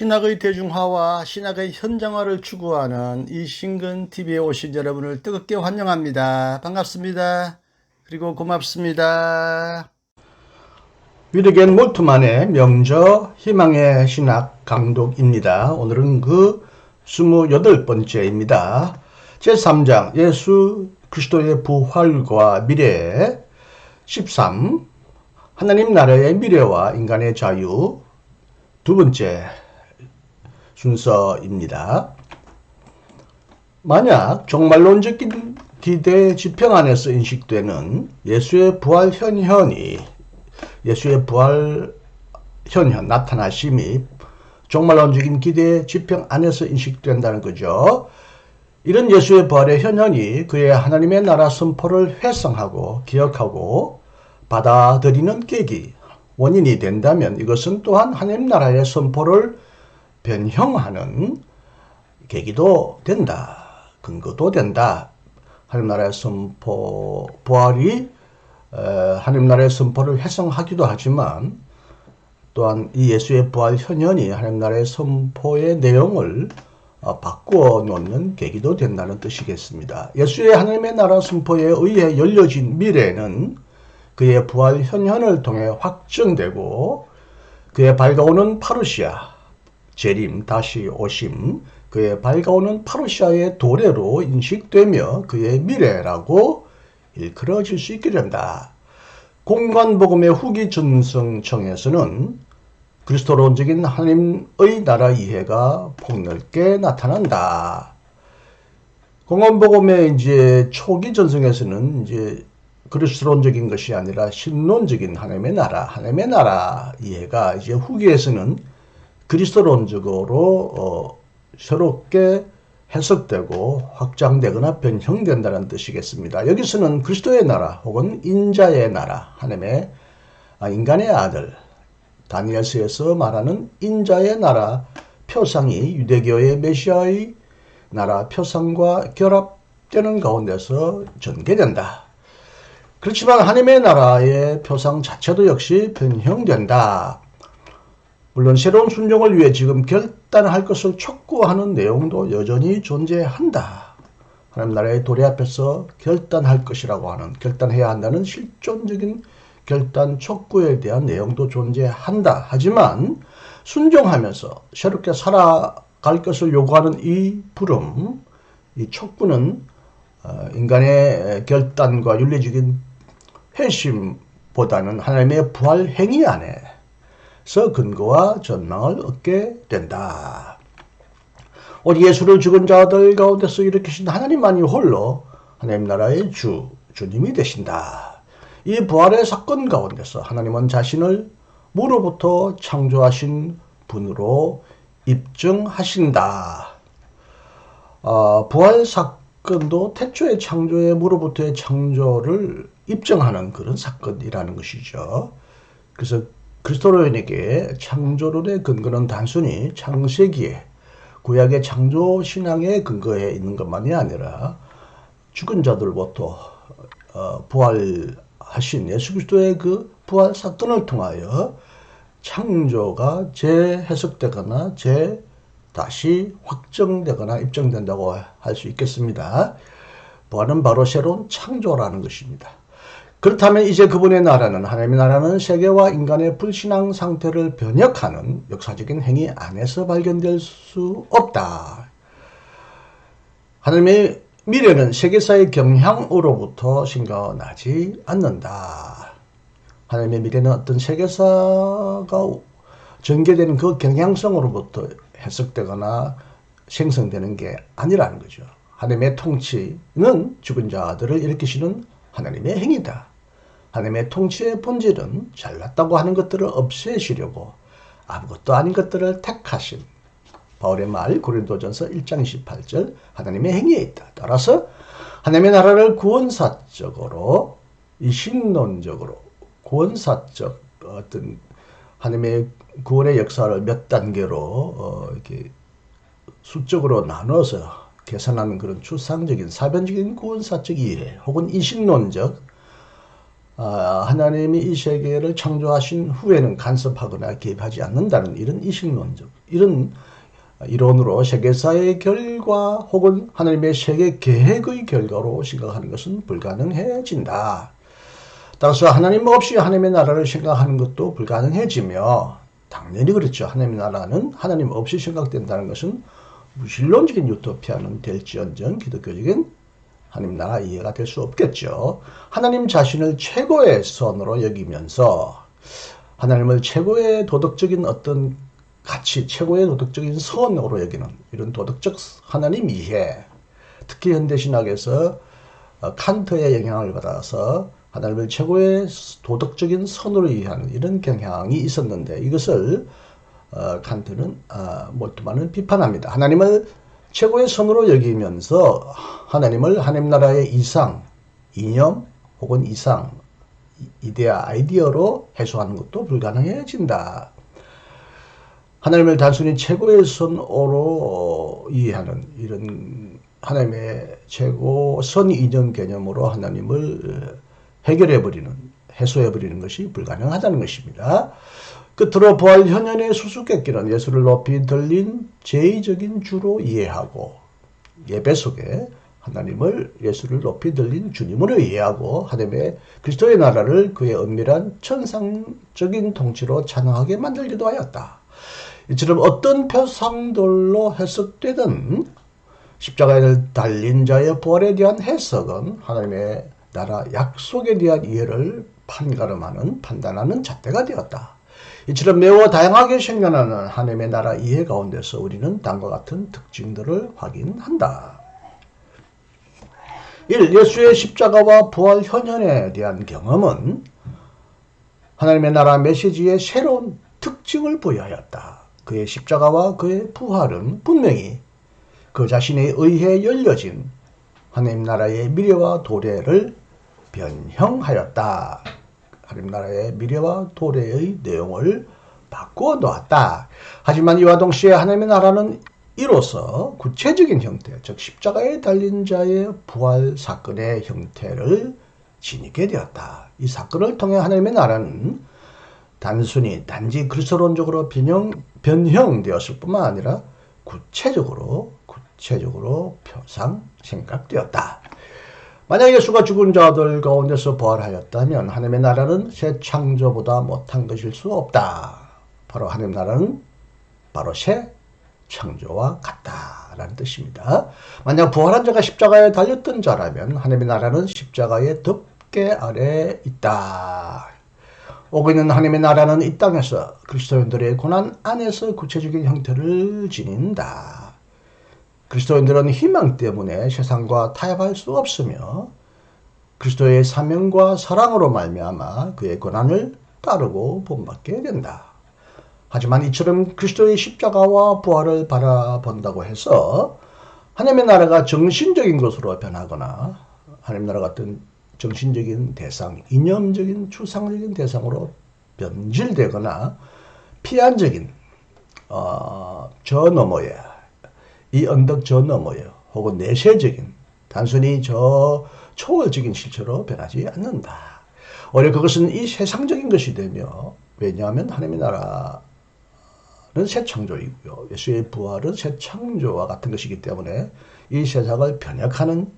신학의 대중화와 신학의 현장화를 추구하는 이신근TV에 오신 여러분을 뜨겁게 환영합니다. 반갑습니다. 그리고 고맙습니다. 위르겐 몰트만의 명저 희망의 신학 강독입니다. 오늘은 그 28번째입니다. 제3장 예수 그리스도의 부활과 미래 13 하나님 나라의 미래와 인간의 자유 두 번째 순서입니다. 만약 종말론적인 기대 지평 안에서 인식되는 예수의 부활 현현이 나타나심이 종말론적인 기대 지평 안에서 인식된다는 거죠. 이런 예수의 부활의 현현이 그의 하나님의 나라 선포를 회상하고 기억하고 받아들이는 계기, 원인이 된다면 이것은 또한 하나님 나라의 선포를 변형하는 계기도 된다. 근거도 된다. 하나님 나라의 선포, 부활이 하나님 나라의 선포를 회상하기도 하지만 또한 이 예수의 부활 현현이 하나님 나라의 선포의 내용을 바꾸어 놓는 계기도 된다는 뜻이겠습니다. 예수의 하나님의 나라 선포에 의해 열려진 미래는 그의 부활 현현을 통해 확정되고 그의 밝아오는 파루시아, 재림, 다시 오심, 그의 밝아오는 파루시아의 도래로 인식되며 그의 미래라고 일컬어질 수 있게 된다. 공관복음의 후기 전성청에서는 그리스도론적인 하나님의 나라 이해가 폭넓게 나타난다. 공관복음의 이제 초기 전성에서는 이제 그리스도론적인 것이 아니라 신론적인 하나님의 나라 이해가 이제 후기에서는 그리스도론적으로 새롭게 해석되고 확장되거나 변형된다는 뜻이겠습니다. 여기서는 그리스도의 나라 혹은 인자의 나라, 인간의 아들, 다니엘서에서 말하는 인자의 나라 표상이 유대교의 메시아의 나라 표상과 결합되는 가운데서 전개된다. 그렇지만 하나님의 나라의 표상 자체도 역시 변형된다. 물론 새로운 순종을 위해 지금 결단할 것을 촉구하는 내용도 여전히 존재한다. 하나님 나라의 도래 앞에서 결단할 것이라고 하는, 결단해야 한다는 실존적인 결단 촉구에 대한 내용도 존재한다. 하지만 순종하면서 새롭게 살아갈 것을 요구하는 이 부름, 이 촉구는 인간의 결단과 윤리적인 회심보다는 하나님의 부활 행위 안에서 근거와 전망을 얻게 된다. 오직 예수를 죽은 자들 가운데서 일으키신 하나님만이 홀로 하나님 나라의 주님이 되신다. 이 부활의 사건 가운데서 하나님은 자신을 무로부터 창조하신 분으로 입증하신다. 부활 사건도 태초의 창조의 무로부터의 창조를 입증하는 그런 사건이라는 것이죠. 그래서 그리스도인에게 창조론의 근거는 단순히 창세기에 구약의 창조 신앙의 근거에 있는 것만이 아니라 죽은 자들부터 부활하신 예수 그리스도의 그 부활 사건을 통하여 창조가 재해석되거나 다시 확정되거나 입증된다고 할 수 있겠습니다. 부활은 바로 새로운 창조라는 것입니다. 그렇다면 이제 그분의 나라는, 하나님의 나라는 세계와 인간의 불신앙 상태를 변혁하는 역사적인 행위 안에서 발견될 수 없다. 하나님의 미래는 세계사의 경향으로부터 생겨나지 않는다. 하나님의 미래는 어떤 세계사가 전개되는 그 경향성으로부터 해석되거나 생성되는 게 아니라는 거죠. 하나님의 통치는 죽은 자들을 일으키시는 하나님의 행위다. 하나님의 통치의 본질은 잘났다고 하는 것들을 없애시려고 아무것도 아닌 것들을 택하신 바울의 말 고린도전서 1장 28절 하나님의 행위에 있다. 따라서 하나님의 나라를 구원사적으로 신론적으로 구원사적 어떤 하나님의 구원의 역사를 몇 단계로 이렇게 수적으로 나눠서 계산하는 그런 추상적인 사변적인 구원사적 이해 혹은 이신론적 하나님이 이 세계를 창조하신 후에는 간섭하거나 개입하지 않는다는 이런 이신론적 이런 이론으로 세계사의 결과 혹은 하나님의 세계 계획의 결과로 생각하는 것은 불가능해진다. 따라서 하나님 없이 하나님의 나라를 생각하는 것도 불가능해지며, 당연히 그렇죠. 하나님의 나라는 하나님 없이 생각된다는 것은 무신론적인 유토피아는 될지언정 기독교적인 하나님 나라 이해가 될 수 없겠죠. 하나님 자신을 최고의 선으로 여기면서 하나님을 최고의 도덕적인 어떤 가치, 최고의 도덕적인 선으로 여기는 이런 도덕적 하나님 이해, 특히 현대신학에서 칸트의 영향을 받아서 하나님을 최고의 도덕적인 선으로 이해하는 이런 경향이 있었는데, 이것을 칸트는 몰트만은 비판합니다. 하나님을 최고의 선으로 여기면서 하나님을 하나님 나라의 이상, 이념 혹은 이상, 이데아, 아이디어로 해소하는 것도 불가능해진다. 하나님을 단순히 최고의 선으로 이해하는 이런 하나님의 최고 선 이념 개념으로 하나님을 해결해버리는, 해소해버리는 것이 불가능하다는 것입니다. 끝으로 부활 현현의 수수께끼는 예수를 높이 들린 제의적인 주로 이해하고, 예배 속에 하나님을 예수를 높이 들린 주님으로 이해하고 하나님의 그리스도의 나라를 그의 은밀한 천상적인 통치로 찬양하게 만들기도 하였다. 이처럼 어떤 표상들로 해석되든 십자가에 달린 자의 부활에 대한 해석은 하나님의 나라 약속에 대한 이해를 판가름하는, 판단하는 잣대가 되었다. 이처럼 매우 다양하게 생겨나는 하나님의 나라 이해 가운데서 우리는 다음과 같은 특징들을 확인한다. 1. 예수의 십자가와 부활 현현에 대한 경험은 하나님의 나라 메시지의 새로운 특징을 부여하였다. 그의 십자가와 그의 부활은 분명히 그 자신에 의해 열려진 하나님 나라의 미래와 도래를 변형하였다. 하나님 나라의 미래와 도래의 내용을 바꾸어 놓았다. 하지만 이와 동시에 하나님의 나라는 이로써 구체적인 형태, 즉 십자가에 달린 자의 부활 사건의 형태를 지니게 되었다. 이 사건을 통해 하나님의 나라는 단지 그리스도론적으로 변형되었을 뿐만 아니라 구체적으로 표상 생각되었다. 만약 예수가 죽은 자들 가운데서 부활하였다면 하나님의 나라는 새 창조보다 못한 것일 수 없다. 바로 하나님 나라는 바로 새 창조와 같다라는 뜻입니다. 만약 부활한 자가 십자가에 달렸던 자라면 하나님의 나라는 십자가의 덮개 아래 있다. 오고 있는 하나님의 나라는 이 땅에서 그리스도인들의 고난 안에서 구체적인 형태를 지닌다. 그리스도인들은 희망 때문에 세상과 타협할 수 없으며 그리스도의 사명과 사랑으로 말미암아 그의 고난을 따르고 본받게 된다. 하지만 이처럼 그리스도의 십자가와 부활을 바라본다고 해서 하나님의 나라가 정신적인 것으로 변하거나 하나님의 나라 같은 정신적인 대상, 이념적인 추상적인 대상으로 변질되거나 피한적인 저 너머에, 이 언덕 저 너머에 혹은 내세적인 단순히 저 초월적인 실체로 변하지 않는다. 오히려 그것은 이 세상적인 것이 되며, 왜냐하면 하나님의 나라는 새 창조이고요. 예수의 부활은 새 창조와 같은 것이기 때문에 이 세상을 변혁하는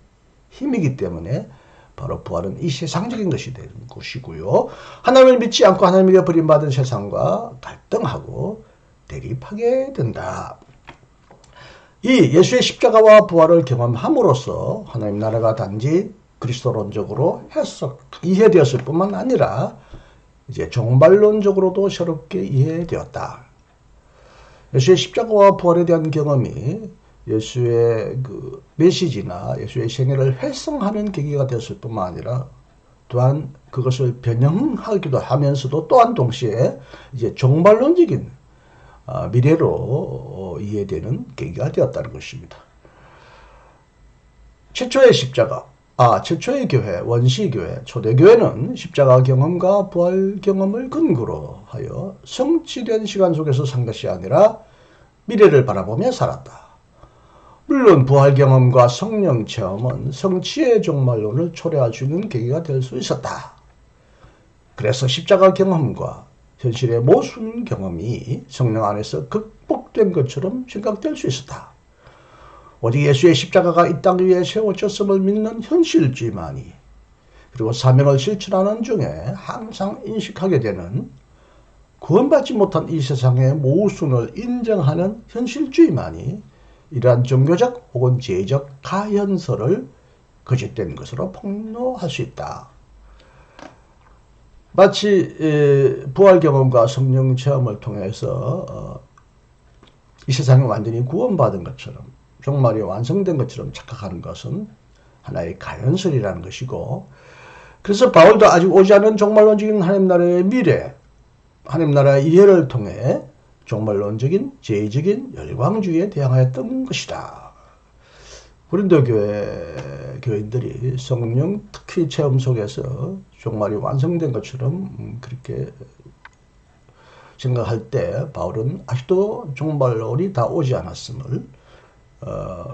힘이기 때문에 바로 부활은 이 세상적인 것이 되는 것이고요. 하나님을 믿지 않고 하나님에게 버림받은 세상과 갈등하고 대립하게 된다. 이 예수의 십자가와 부활을 경험함으로써 하나님 나라가 단지 그리스도론적으로 이해되었을 뿐만 아니라 이제 종말론적으로도 새롭게 이해되었다. 예수의 십자가와 부활에 대한 경험이 예수의 그 메시지나 예수의 생애를 활성화하는 계기가 되었을 뿐만 아니라 또한 그것을 변형하기도 하면서도 또한 동시에 이제 종말론적인 미래로 이해되는 계기가 되었다는 것입니다. 최초의 십자가, 최초의 교회, 원시교회, 초대교회는 십자가 경험과 부활 경험을 근거로 하여 성취된 시간 속에서 산 것이 아니라 미래를 바라보며 살았다. 물론 부활 경험과 성령 체험은 성취의 종말론을 초래할 수 있는 계기가 될 수 있었다. 그래서 십자가 경험과 현실의 모순 경험이 성령 안에서 시작된 것처럼 생각될 수 있었다. 오직 예수의 십자가가 이 땅 위에 세워졌음을 믿는 현실주의만이, 그리고 사명을 실천하는 중에 항상 인식하게 되는 구원받지 못한 이 세상의 모순을 인정하는 현실주의만이 이러한 종교적 혹은 제의적 가현설을 거짓된 것으로 폭로할 수 있다. 마치 부활 경험과 성령 체험을 통해서 이 세상이 완전히 구원받은 것처럼, 종말이 완성된 것처럼 착각하는 것은 하나의 가현설이라는 것이고, 그래서 바울도 아직 오지 않은 종말론적인 하나님 나라의 미래, 하나님 나라의 이해를 통해 종말론적인 제의적인 열광주의에 대항하였던 것이다. 고린도 교회 교인들이 성령 특히 체험 속에서 종말이 완성된 것처럼 그렇게 생각할 때 바울은 아직도 종말론이 다 오지 않았음을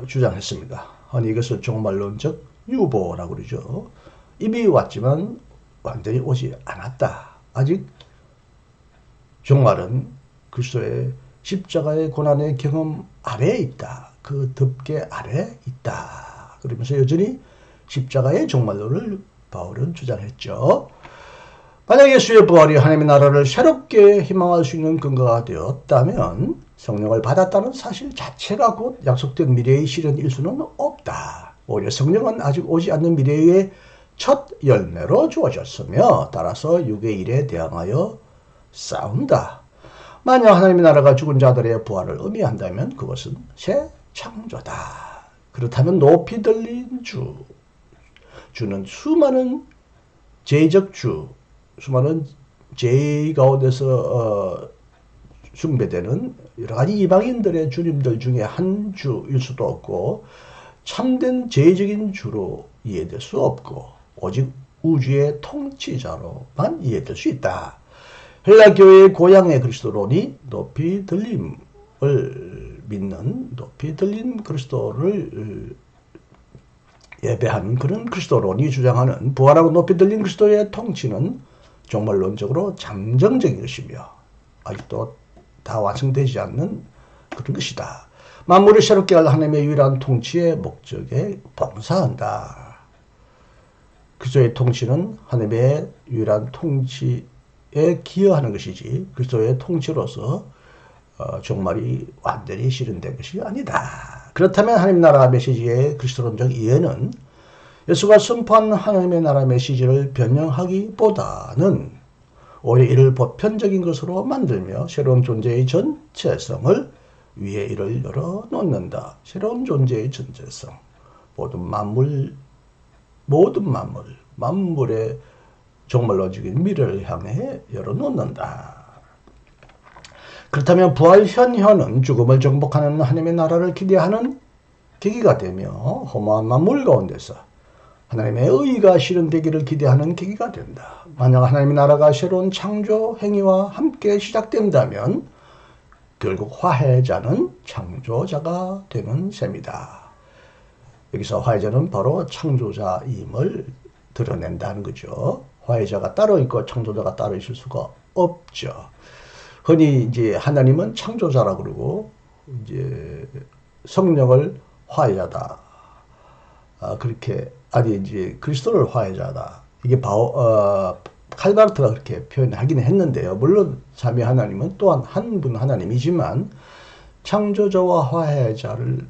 주장했습니다. 아니 이것을 종말론적 유보라고 그러죠. 이미 왔지만 완전히 오지 않았다. 아직 종말은 그리스도의 십자가의 고난의 경험 아래에 있다. 그 덮개 아래에 있다. 그러면서 여전히 십자가의 종말론을 바울은 주장했죠. 만약 예수의 부활이 하나님의 나라를 새롭게 희망할 수 있는 근거가 되었다면 성령을 받았다는 사실 자체가 곧 약속된 미래의 실현일 수는 없다. 오히려 성령은 아직 오지 않는 미래의 첫 열매로 주어졌으며 따라서 육의 일에 대항하여 싸운다. 만약 하나님의 나라가 죽은 자들의 부활을 의미한다면 그것은 새 창조다. 그렇다면 높이 들린 주는 수많은 제의적 수많은 제의 가운데서 숭배되는 여러 가지 이방인들의 주님들 중에 한 주일 수도 없고, 참된 제의적인 주로 이해될 수 없고, 오직 우주의 통치자로만 이해될 수 있다. 헬라 교회의 고향의 그리스도론이 높이 들림을 믿는, 높이 들린 그리스도를 예배하는 그런 그리스도론이 주장하는 부활하고 높이 들린 그리스도의 통치는 종말론적으로 잠정적인 것이며 아직도 다 완성되지 않는 그런 것이다. 만물을 새롭게 할 하나님의 유일한 통치의 목적에 봉사한다. 그리스도의 통치는 하나님의 유일한 통치에 기여하는 것이지 그리스도의 통치로서 종말이 완전히 실현된 것이 아니다. 그렇다면 하나님 나라 메시지의 그리스도론적 이해는 예수가 선포한 하나님의 나라 메시지를 변형하기보다는 오히려 이를 보편적인 것으로 만들며 새로운 존재의 전체성을 위에 이를 열어놓는다. 새로운 존재의 전체성. 만물의 종말론적인 미래를 향해 열어놓는다. 그렇다면 부활 현현은 죽음을 정복하는 하나님의 나라를 기대하는 계기가 되며 허무한 만물 가운데서 하나님의 의의가 실현되기를 기대하는 계기가 된다. 만약 하나님의 나라가 새로운 창조 행위와 함께 시작된다면 결국 화해자는 창조자가 되는 셈이다. 여기서 화해자는 바로 창조자임을 드러낸다는 거죠. 화해자가 따로 있고 창조자가 따로 있을 수가 없죠. 흔히 이제 하나님은 창조자라 그러고 이제 성령을 화해자다. 그렇게 아니 이제 그리스도를 화해자다. 이게 칼바르트가 그렇게 표현하긴 했는데요. 물론 삼위 하나님은 또한 한 분 하나님이지만 창조자와 화해자를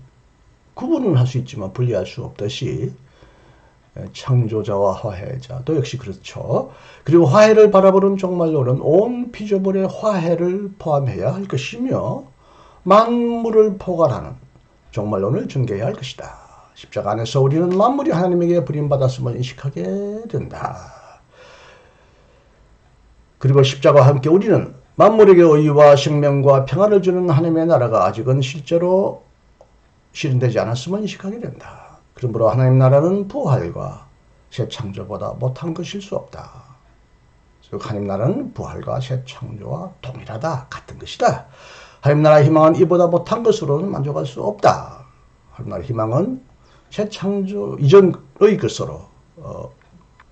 구분은 할 수 있지만 분리할 수 없듯이 창조자와 화해자도 역시 그렇죠. 그리고 화해를 바라보는 종말론은 온 피조물의 화해를 포함해야 할 것이며 만물을 포괄하는 종말론을 전개해야 할 것이다. 십자가 안에서 우리는 만물이 하나님에게 버림받았음을 인식하게 된다. 그리고 십자가와 함께 우리는 만물에게 의와 생명과 평안을 주는 하나님의 나라가 아직은 실제로 실현되지 않았음을 인식하게 된다. 그러므로 하나님 나라는 부활과 새 창조보다 못한 것일 수 없다. 즉 하나님 나라는 부활과 새 창조와 동일하다. 같은 것이다. 하나님 나라의 희망은 이보다 못한 것으로는 만족할 수 없다. 하나님 나라의 희망은 새 창조 이전의 것으로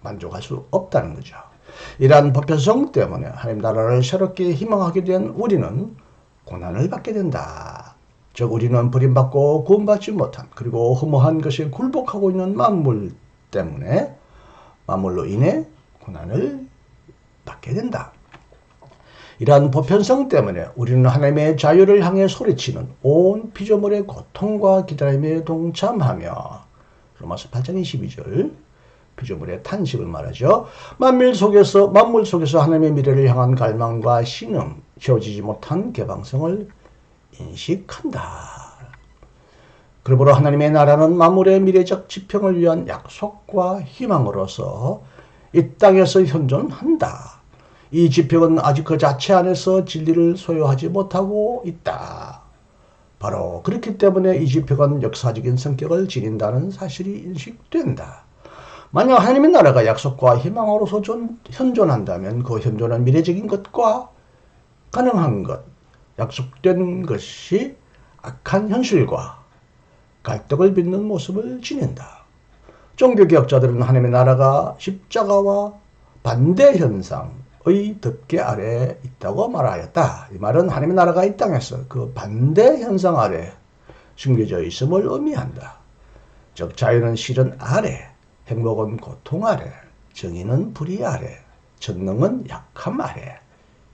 만족할 수 없다는 거죠. 이러한 보편성 때문에 하나님 나라를 새롭게 희망하게 된 우리는 고난을 받게 된다. 즉 우리는 버림받고 구원받지 못한 그리고 허무한 것에 굴복하고 있는 만물로 인해 고난을 받게 된다. 이러한 보편성 때문에 우리는 하나님의 자유를 향해 소리치는 온 피조물의 고통과 기다림에 동참하며 로마서 8장 22절 피조물의 탄식을 말하죠. 만물 속에서 하나님의 미래를 향한 갈망과 신음, 채워지지 못한 개방성을 인식한다. 그러므로 하나님의 나라는 만물의 미래적 지평을 위한 약속과 희망으로서 이 땅에서 현존한다. 이 지평은 아직 그 자체 안에서 진리를 소유하지 못하고 있다. 바로 그렇기 때문에 이 지평은 역사적인 성격을 지닌다는 사실이 인식된다. 만약 하나님의 나라가 약속과 희망으로서 현존한다면 그 현존은 미래적인 것과 가능한 것, 약속된 것이 악한 현실과 갈등을 빚는 모습을 지닌다. 종교개혁자들은 하나님의 나라가 십자가와 반대 현상의 덮개 아래에 있다고 말하였다. 이 말은 하나님의 나라가 이 땅에서 그 반대 현상 아래 숨겨져 있음을 의미한다. 즉 자유는 실현 아래, 행복은 고통 아래, 정의는 불의 아래, 전능은 약함 아래,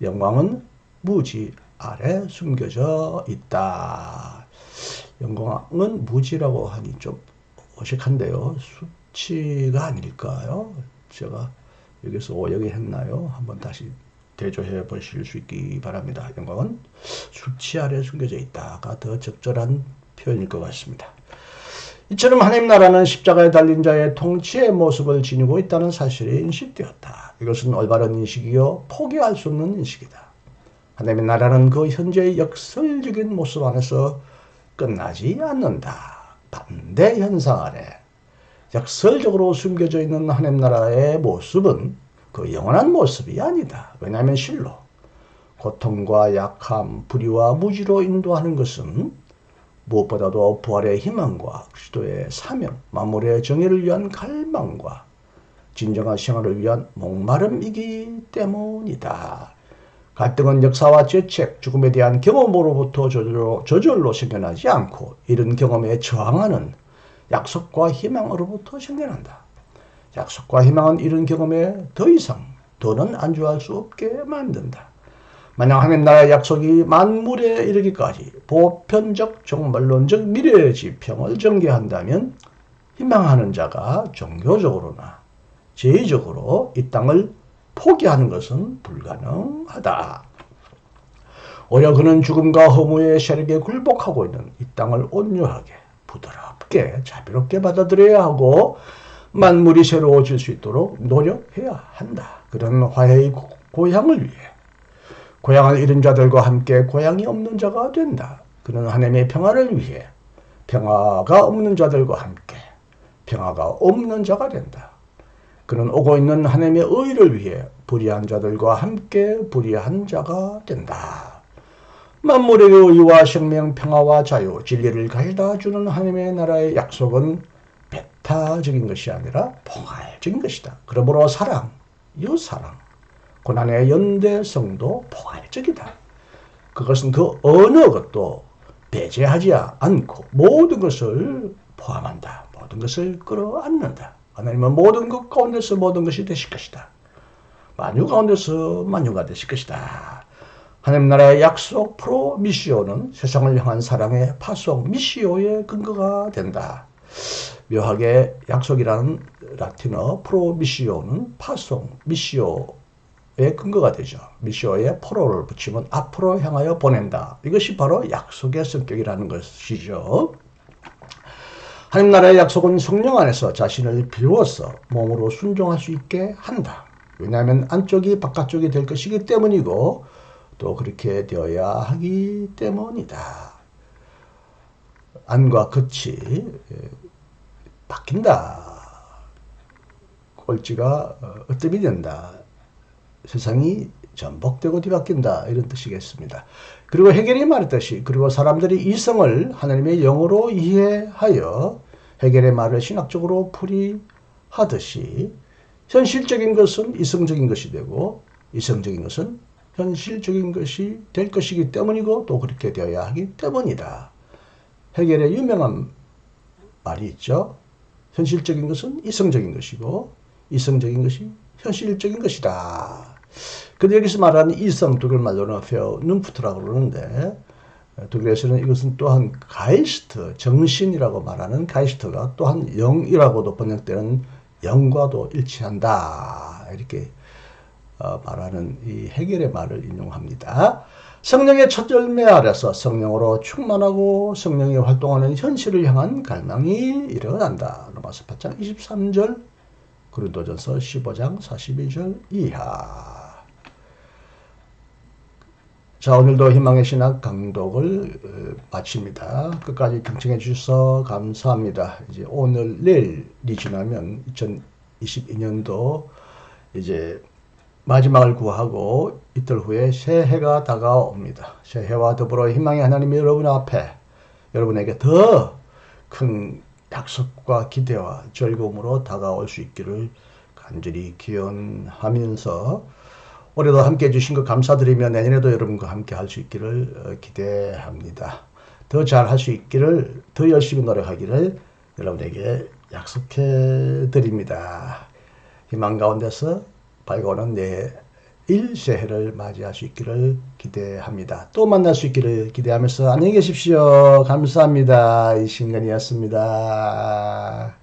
영광은 무지 아래 숨겨져 있다. 영광은 무지라고 하니 좀 어색한데요. 수치가 아닐까요? 제가 여기서 오역이 했나요? 한번 다시 대조해 보실 수 있기 바랍니다. 영광은 수치 아래 숨겨져 있다가 더 적절한 표현일 것 같습니다. 이처럼 하나님 나라는 십자가에 달린 자의 통치의 모습을 지니고 있다는 사실이 인식되었다. 이것은 올바른 인식이요 포기할 수 없는 인식이다. 하나님의 나라는 그 현재의 역설적인 모습 안에서 끝나지 않는다. 반대 현상 아래 역설적으로 숨겨져 있는 하나님 나라의 모습은 그 영원한 모습이 아니다. 왜냐하면 실로 고통과 약함, 불의와 무지로 인도하는 것은 무엇보다도 부활의 희망과 그리스도의 사명, 만물의 정의를 위한 갈망과 진정한 생활을 위한 목마름이기 때문이다. 갈등은 역사와 죄책, 죽음에 대한 경험으로부터 저절로 생겨나지 않고 이런 경험에 저항하는 약속과 희망으로부터 생겨난다. 약속과 희망은 이런 경험에 더 이상 더는 안주할 수 없게 만든다. 만약 하나님 나라의 약속이 만물에 이르기까지 보편적 종말론적 미래의 지평을 전개한다면 희망하는 자가 종교적으로나 제의적으로 이 땅을 포기하는 것은 불가능하다. 오히려 그는 죽음과 허무의 세력에 굴복하고 있는 이 땅을 온유하게 부드럽게 자비롭게 받아들여야 하고 만물이 새로워질 수 있도록 노력해야 한다. 그런 화해의 고향을 위해 고향을 잃은 자들과 함께 고향이 없는 자가 된다. 그는 하나님의 평화를 위해 평화가 없는 자들과 함께 평화가 없는 자가 된다. 그는 오고 있는 하나님의 의를 위해 불의한 자들과 함께 불의한 자가 된다. 만물의 의와 생명, 평화와 자유, 진리를 가져다 주는 하나님의 나라의 약속은 배타적인 것이 아니라 포괄적인 것이다. 그러므로 사랑, 고난의 연대성도 포괄적이다. 그것은 그 어느 것도 배제하지 않고 모든 것을 포함한다. 모든 것을 끌어안는다. 하나님은 모든 것 가운데서 모든 것이 되실 것이다. 만유 가운데서 만유가 되실 것이다. 하나님 나라의 약속 프로미시오는 세상을 향한 사랑의 파송 미시오의 근거가 된다. 묘하게 약속이라는 라틴어 프로미시오는 파송 미시오의 근거가 되죠. 미시오에 프로를 붙이면 앞으로 향하여 보낸다. 이것이 바로 약속의 성격이라는 것이죠. 하나님 나라의 약속은 성령 안에서 자신을 비워서 몸으로 순종할 수 있게 한다. 왜냐하면 안쪽이 바깥쪽이 될 것이기 때문이고 또 그렇게 되어야 하기 때문이다. 안과 겉이 바뀐다. 꼴찌가 으뜸이 된다. 세상이 전복되고 뒤바뀐다. 이런 뜻이겠습니다. 그리고 헤겔이 말했듯이 그리고 사람들이 이성을 하나님의 영으로 이해하여 헤겔의 말을 신학적으로 풀이하듯이 현실적인 것은 이성적인 것이 되고 이성적인 것은 현실적인 것이 될 것이기 때문이고 또 그렇게 되어야 하기 때문이다. 해겔의 유명한 말이 있죠. 현실적인 것은 이성적인 것이고 이성적인 것이 현실적인 것이다. 근데 여기서 말하는 이성, 독일 말로는 페어눈프트라고 그러는데 독일에서는 이것은 또한 가이스트, 정신이라고 말하는 가이스트가 또한 영이라고도 번역되는 영과도 일치한다. 이렇게 말하는 이 해겔의 말을 인용합니다. 성령의 첫 열매 아래서 성령으로 충만하고 성령이 활동하는 현실을 향한 갈망이 일어난다. 로마서 8장 23절, 고린도전서 15장 42절 이하. 자, 오늘도 희망의 신학 강독을 마칩니다. 끝까지 경청해 주셔서 감사합니다. 이제 오늘, 내일이 지나면 2022년도 이제 마지막을 구하고 이틀 후에 새해가 다가옵니다. 새해와 더불어 희망의 하나님이 여러분 앞에 여러분에게 더 큰 약속과 기대와 즐거움으로 다가올 수 있기를 간절히 기원하면서 올해도 함께 해주신 것 감사드리며 내년에도 여러분과 함께 할 수 있기를 기대합니다. 더 잘 할 수 있기를, 더 열심히 노력하기를 여러분에게 약속해 드립니다. 희망 가운데서 밝아오는 내일 새해를 맞이할 수 있기를 기대합니다. 또 만날 수 있기를 기대하면서 안녕히 계십시오. 감사합니다. 이신근이었습니다.